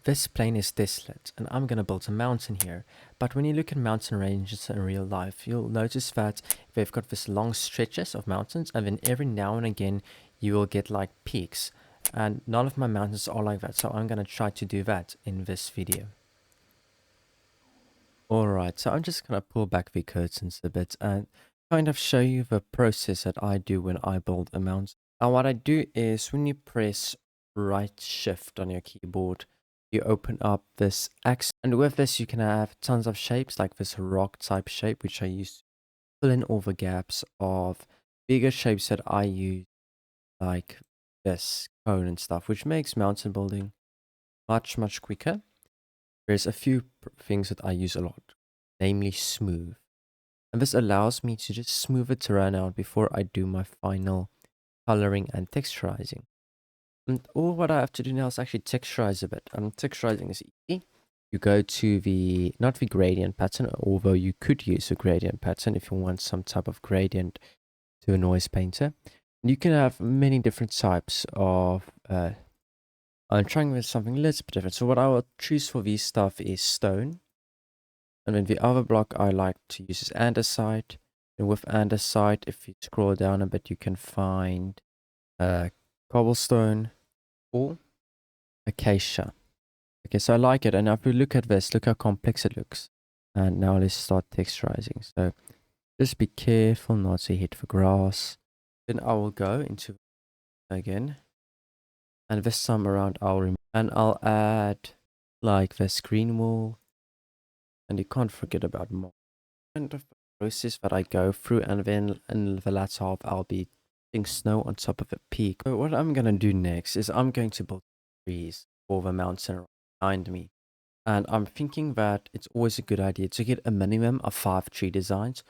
this plane is desolate and I'm gonna build a mountain here. But when you look at mountain ranges in real life, you'll notice that they've got this long stretches of mountains, and then every now and again you will get like peaks. And none of my mountains are like that, so I'm gonna try to do that in this video. Alright, so I'm just gonna pull back the curtains a bit and kind of show you the process that I do when I build a mountain. And what I do is when you press right shift on your keyboard, you open up this X, and with this you can have tons of shapes like this rock type shape, which I use to fill in all the gaps of bigger shapes that I use, like this cone and stuff, which makes mountain building much quicker. There's a few things that I use a lot, namely smooth. And this allows me to just smooth the terrain out before I do my final coloring and texturizing. And all what I have to do now is actually texturize a bit. Texturizing is easy. You go to the, not the gradient pattern, although you could use a gradient pattern if you want some type of gradient to a noise painter. And you can have many different types of, I'm trying with something a little bit different. So what I will choose for this stuff is stone. And then the other block I like to use is andesite. And with andesite, if you scroll down a bit, you can find cobblestone or acacia. Okay, so I like it. And if you look at this, look how complex it looks. And now let's start texturizing. So just be careful not to hit the grass. Then I will go into again. And this time around I'll add like this green wall. And you can't forget about more. Kind of process that I go through, and then in the latter half I'll be putting snow on top of a peak. So what I'm gonna do next is I'm going to build trees for the mountain behind me. And I'm thinking that it's always a good idea to get a minimum of 5 tree designs.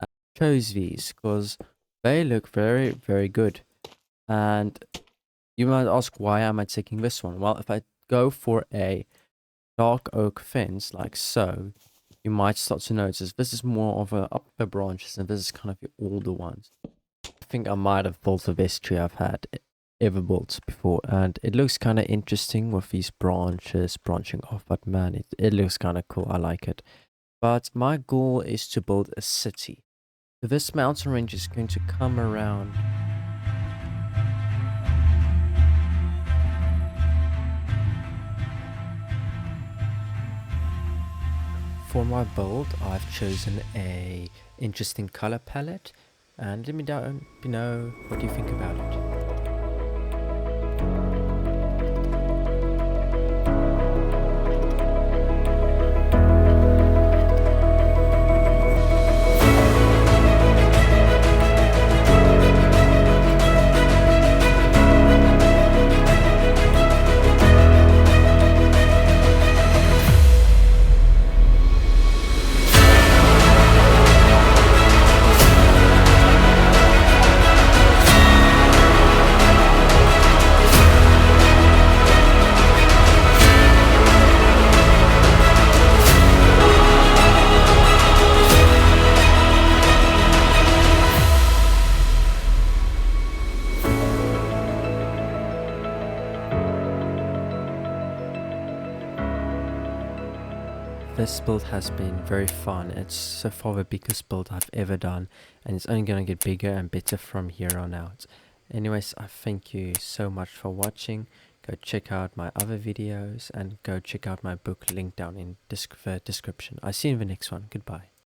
I chose these because they look very good. And you might ask, why am I taking this one? Well, if I go for a dark oak fence like so, you might start to notice this is more of a upper branches and this is kind of the older ones. I think I might have built the best tree I've had ever built before, and it looks kind of interesting with these branches branching off, but man, it looks kind of cool. I like it. But my goal is to build a city. So this mountain range is going to come around. For my build, I've chosen a interesting color palette, and let me know what you think about it. This build has been very fun. It's so far the biggest build I've ever done, and it's only going to get bigger and better from here on out. Anyways, I thank you so much for watching. Go check out my other videos and go check out my book, linked down in the description. I see you in the next one. Goodbye.